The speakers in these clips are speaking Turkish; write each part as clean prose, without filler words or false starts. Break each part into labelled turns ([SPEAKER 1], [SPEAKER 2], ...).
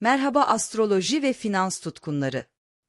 [SPEAKER 1] Merhaba astroloji ve finans tutkunları.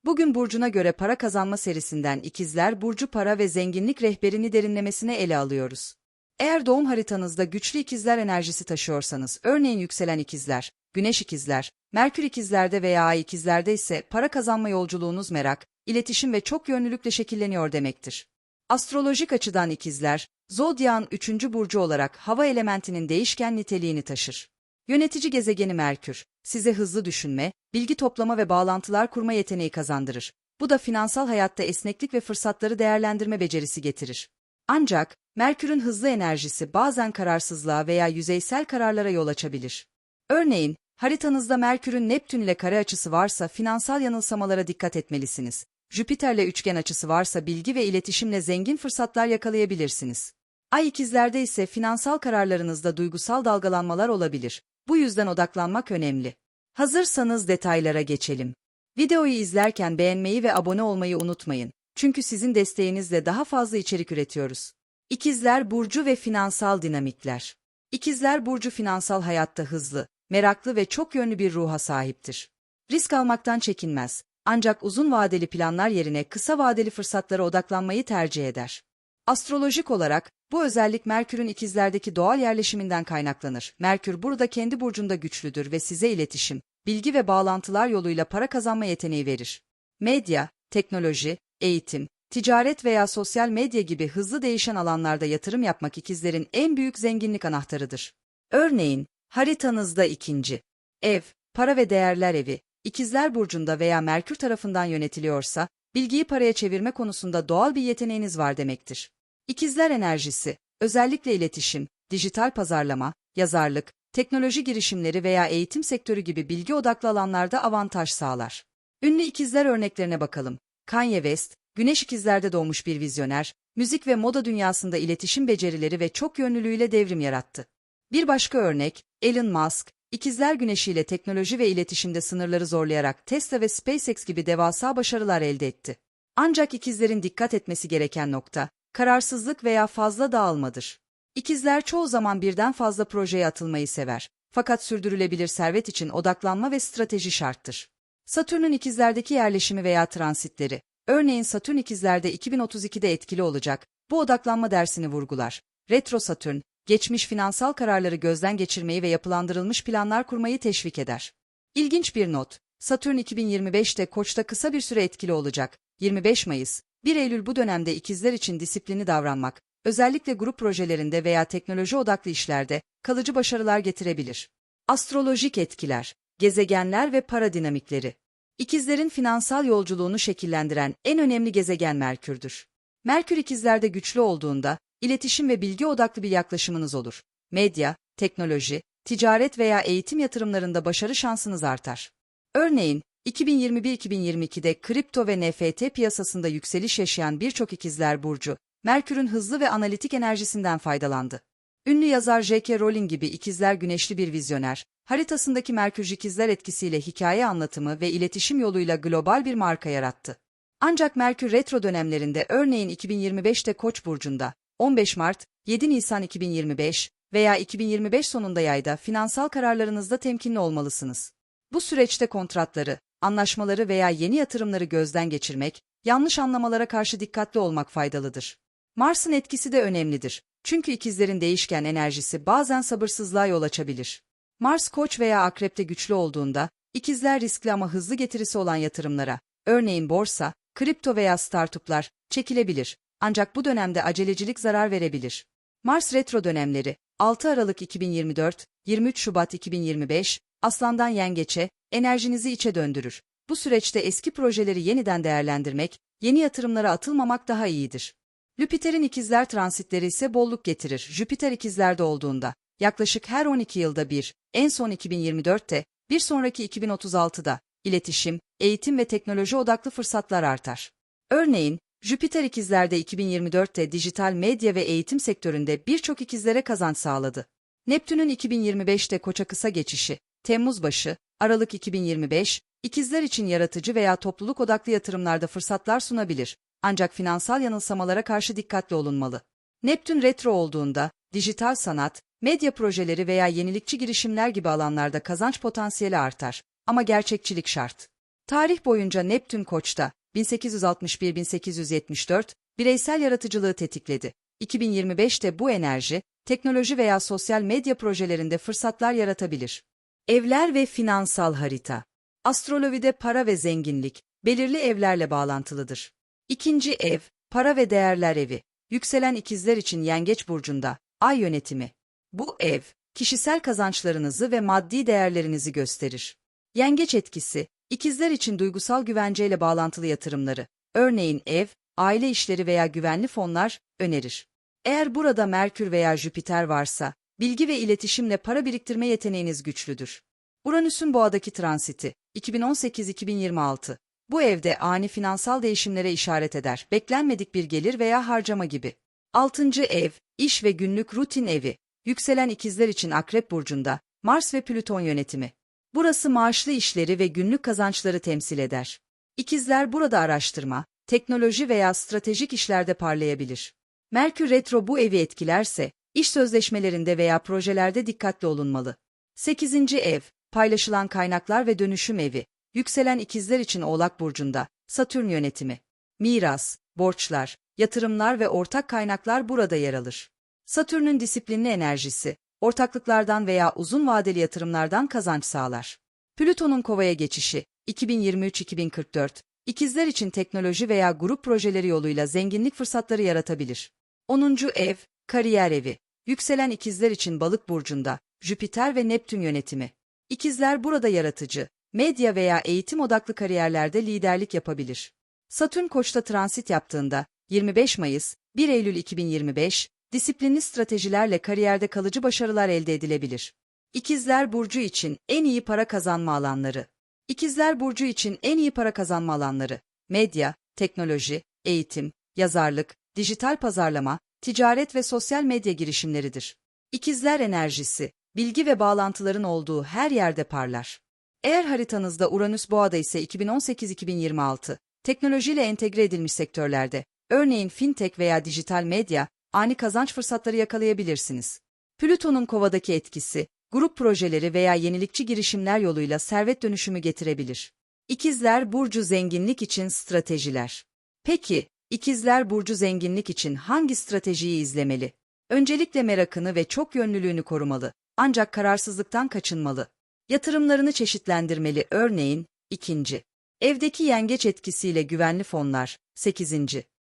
[SPEAKER 1] Bugün burcuna göre para kazanma serisinden İkizler Burcu para ve zenginlik rehberini derinlemesine ele alıyoruz. Eğer doğum haritanızda güçlü ikizler enerjisi taşıyorsanız, örneğin yükselen ikizler, güneş ikizler, Merkür ikizlerde veya ay ikizlerde ise para kazanma yolculuğunuz merak, iletişim ve çok yönlülükle şekilleniyor demektir. Astrolojik açıdan ikizler, Zodyak'ın 3. burcu olarak hava elementinin değişken niteliğini taşır. Yönetici gezegeni Merkür, size hızlı düşünme, bilgi toplama ve bağlantılar kurma yeteneği kazandırır. Bu da finansal hayatta esneklik ve fırsatları değerlendirme becerisi getirir. Ancak, Merkür'ün hızlı enerjisi bazen kararsızlığa veya yüzeysel kararlara yol açabilir. Örneğin, haritanızda Merkür'ün Neptün ile kare açısı varsa finansal yanılsamalara dikkat etmelisiniz. Jüpiter'le üçgen açısı varsa bilgi ve iletişimle zengin fırsatlar yakalayabilirsiniz. Ay ikizlerde ise finansal kararlarınızda duygusal dalgalanmalar olabilir. Bu yüzden odaklanmak önemli. Hazırsanız detaylara geçelim. Videoyu izlerken beğenmeyi ve abone olmayı unutmayın. Çünkü sizin desteğinizle daha fazla içerik üretiyoruz. İkizler Burcu ve finansal dinamikler. İkizler Burcu finansal hayatta hızlı, meraklı ve çok yönlü bir ruha sahiptir. Risk almaktan çekinmez. Ancak uzun vadeli planlar yerine kısa vadeli fırsatlara odaklanmayı tercih eder. Astrolojik olarak, bu özellik Merkür'ün ikizlerdeki doğal yerleşiminden kaynaklanır. Merkür burada kendi burcunda güçlüdür ve size iletişim, bilgi ve bağlantılar yoluyla para kazanma yeteneği verir. Medya, teknoloji, eğitim, ticaret veya sosyal medya gibi hızlı değişen alanlarda yatırım yapmak ikizlerin en büyük zenginlik anahtarıdır. Örneğin, haritanızda ikinci ev, para ve değerler evi, İkizler Burcu'nda veya Merkür tarafından yönetiliyorsa, bilgiyi paraya çevirme konusunda doğal bir yeteneğiniz var demektir. İkizler enerjisi, özellikle iletişim, dijital pazarlama, yazarlık, teknoloji girişimleri veya eğitim sektörü gibi bilgi odaklı alanlarda avantaj sağlar. Ünlü ikizler örneklerine bakalım. Kanye West, Güneş ikizlerde doğmuş bir vizyoner, müzik ve moda dünyasında iletişim becerileri ve çok yönlülüğüyle devrim yarattı. Bir başka örnek, Elon Musk, İkizler Güneşiyle teknoloji ve iletişimde sınırları zorlayarak Tesla ve SpaceX gibi devasa başarılar elde etti. Ancak ikizlerin dikkat etmesi gereken nokta, kararsızlık veya fazla dağılmadır. İkizler çoğu zaman birden fazla projeye atılmayı sever. Fakat sürdürülebilir servet için odaklanma ve strateji şarttır. Satürn'ün ikizlerdeki yerleşimi veya transitleri, örneğin Satürn ikizlerde 2032'de etkili olacak, bu odaklanma dersini vurgular. Retro Satürn, geçmiş finansal kararları gözden geçirmeyi ve yapılandırılmış planlar kurmayı teşvik eder. İlginç bir not, Satürn 2025'te Koç'ta kısa bir süre etkili olacak. 25 Mayıs, 1 Eylül bu dönemde ikizler için disiplinli davranmak, özellikle grup projelerinde veya teknoloji odaklı işlerde, kalıcı başarılar getirebilir. Astrolojik etkiler, gezegenler ve para dinamikleri. İkizlerin finansal yolculuğunu şekillendiren en önemli gezegen Merkür'dür. Merkür ikizlerde güçlü olduğunda, iletişim ve bilgi odaklı bir yaklaşımınız olur. Medya, teknoloji, ticaret veya eğitim yatırımlarında başarı şansınız artar. Örneğin, 2021-2022'de kripto ve NFT piyasasında yükseliş yaşayan birçok ikizler burcu, Merkür'ün hızlı ve analitik enerjisinden faydalandı. Ünlü yazar J.K. Rowling gibi ikizler güneşli bir vizyoner, haritasındaki Merkür ikizler etkisiyle hikaye anlatımı ve iletişim yoluyla global bir marka yarattı. Ancak Merkür retro dönemlerinde örneğin 2025'te Koç burcunda, 15 Mart, 7 Nisan 2025 veya 2025 sonunda yayda finansal kararlarınızda temkinli olmalısınız. Bu süreçte kontratları, anlaşmaları veya yeni yatırımları gözden geçirmek, yanlış anlamalara karşı dikkatli olmak faydalıdır. Mars'ın etkisi de önemlidir. Çünkü ikizlerin değişken enerjisi bazen sabırsızlığa yol açabilir. Mars Koç veya Akrep'te güçlü olduğunda, ikizler riskli ama hızlı getirisi olan yatırımlara, örneğin borsa, kripto veya startuplar, çekilebilir. Ancak bu dönemde acelecilik zarar verebilir. Mars retro dönemleri, 6 Aralık 2024, 23 Şubat 2025, Aslan'dan Yengeç'e, enerjinizi içe döndürür. Bu süreçte eski projeleri yeniden değerlendirmek, yeni yatırımlara atılmamak daha iyidir. Jüpiter'in ikizler transitleri ise bolluk getirir. Jüpiter ikizlerde olduğunda, yaklaşık her 12 yılda bir, en son 2024'te, bir sonraki 2036'da, iletişim, eğitim ve teknoloji odaklı fırsatlar artar. Örneğin, Jüpiter ikizlerde 2024'te dijital medya ve eğitim sektöründe birçok ikizlere kazanç sağladı. Neptün'ün 2025'te Koç'a kısa geçişi, Temmuz başı, Aralık 2025, ikizler için yaratıcı veya topluluk odaklı yatırımlarda fırsatlar sunabilir. Ancak finansal yanılsamalara karşı dikkatli olunmalı. Neptün retro olduğunda, dijital sanat, medya projeleri veya yenilikçi girişimler gibi alanlarda kazanç potansiyeli artar. ama gerçekçilik şart. Tarih boyunca Neptün Koç'ta 1861-1874 bireysel yaratıcılığı tetikledi. 2025'te bu enerji, teknoloji veya sosyal medya projelerinde fırsatlar yaratabilir. Evler ve finansal harita. Astrolojide para ve zenginlik, belirli evlerle bağlantılıdır. İkinci ev, para ve değerler evi. Yükselen ikizler için Yengeç burcunda, ay yönetimi. Bu ev, kişisel kazançlarınızı ve maddi değerlerinizi gösterir. Yengeç etkisi, ikizler için duygusal güvenceyle bağlantılı yatırımları, örneğin ev, aile işleri veya güvenli fonlar, önerir. Eğer burada Merkür veya Jüpiter varsa, bilgi ve iletişimle para biriktirme yeteneğiniz güçlüdür. Uranüs'ün boğadaki transiti, 2018-2026. Bu evde ani finansal değişimlere işaret eder, beklenmedik bir gelir veya harcama gibi. Altıncı ev, iş ve günlük rutin evi. Yükselen ikizler için Akrep burcunda, Mars ve Plüton yönetimi. Burası maaşlı işleri ve günlük kazançları temsil eder. İkizler burada araştırma, teknoloji veya stratejik işlerde parlayabilir. Merkür retro bu evi etkilerse, iş sözleşmelerinde veya projelerde dikkatli olunmalı. Sekizinci ev, paylaşılan kaynaklar ve dönüşüm evi. Yükselen ikizler için Oğlak burcunda, Satürn yönetimi. Miras, borçlar, yatırımlar ve ortak kaynaklar burada yer alır. Satürn'ün disiplinli enerjisi, ortaklıklardan veya uzun vadeli yatırımlardan kazanç sağlar. Plüton'un Kova'ya geçişi, 2023-2044, ikizler için teknoloji veya grup projeleri yoluyla zenginlik fırsatları yaratabilir. 10. ev, kariyer evi. Yükselen ikizler için Balık burcunda, Jüpiter ve Neptün yönetimi. İkizler burada yaratıcı, medya veya eğitim odaklı kariyerlerde liderlik yapabilir. Satürn Koç'ta transit yaptığında, 25 Mayıs, 1 Eylül 2025, disiplinli stratejilerle kariyerde kalıcı başarılar elde edilebilir. İkizler Burcu için en iyi para kazanma alanları. İkizler Burcu için en iyi para kazanma alanları, medya, teknoloji, eğitim, yazarlık, dijital pazarlama, ticaret ve sosyal medya girişimleridir. İkizler enerjisi, bilgi ve bağlantıların olduğu her yerde parlar. Eğer haritanızda Uranüs Boğa'da ise 2018-2026, teknolojiyle entegre edilmiş sektörlerde, örneğin fintech veya dijital medya, ani kazanç fırsatları yakalayabilirsiniz. Plüton'un Kova'daki etkisi, grup projeleri veya yenilikçi girişimler yoluyla servet dönüşümü getirebilir. İkizler Burcu zenginlik için stratejiler. Peki, İkizler Burcu zenginlik için hangi stratejiyi izlemeli? Öncelikle merakını ve çok yönlülüğünü korumalı, ancak kararsızlıktan kaçınmalı. Yatırımlarını çeşitlendirmeli, örneğin, 2. Evdeki yengeç etkisiyle güvenli fonlar, 8.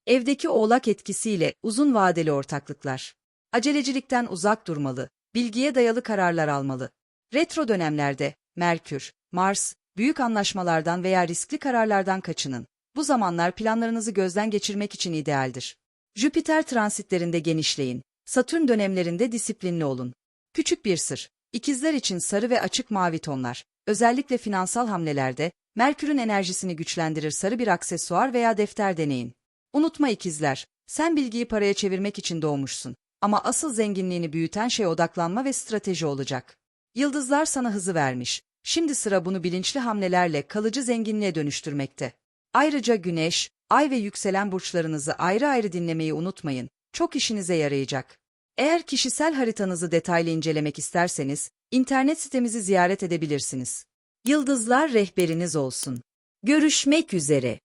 [SPEAKER 1] Evdeki oğlak etkisiyle uzun vadeli ortaklıklar. Acelecilikten uzak durmalı, bilgiye dayalı kararlar almalı. Retro dönemlerde, Merkür, Mars, büyük anlaşmalardan veya riskli kararlardan kaçının. Bu zamanlar planlarınızı gözden geçirmek için idealdir. Jüpiter transitlerinde genişleyin, Satürn dönemlerinde disiplinli olun. Küçük bir sır, ikizler için sarı ve açık mavi tonlar, özellikle finansal hamlelerde, Merkür'ün enerjisini güçlendirir sarı bir aksesuar veya defter deneyin. Unutma ikizler, sen bilgiyi paraya çevirmek için doğmuşsun. Ama asıl zenginliğini büyüten şey odaklanma ve strateji olacak. Yıldızlar sana hızı vermiş, şimdi sıra bunu bilinçli hamlelerle kalıcı zenginliğe dönüştürmekte. Ayrıca Güneş, Ay ve yükselen burçlarınızı ayrı ayrı dinlemeyi unutmayın, çok işinize yarayacak. Eğer kişisel haritanızı detaylı incelemek isterseniz, internet sitemizi ziyaret edebilirsiniz. Yıldızlar rehberiniz olsun. Görüşmek üzere.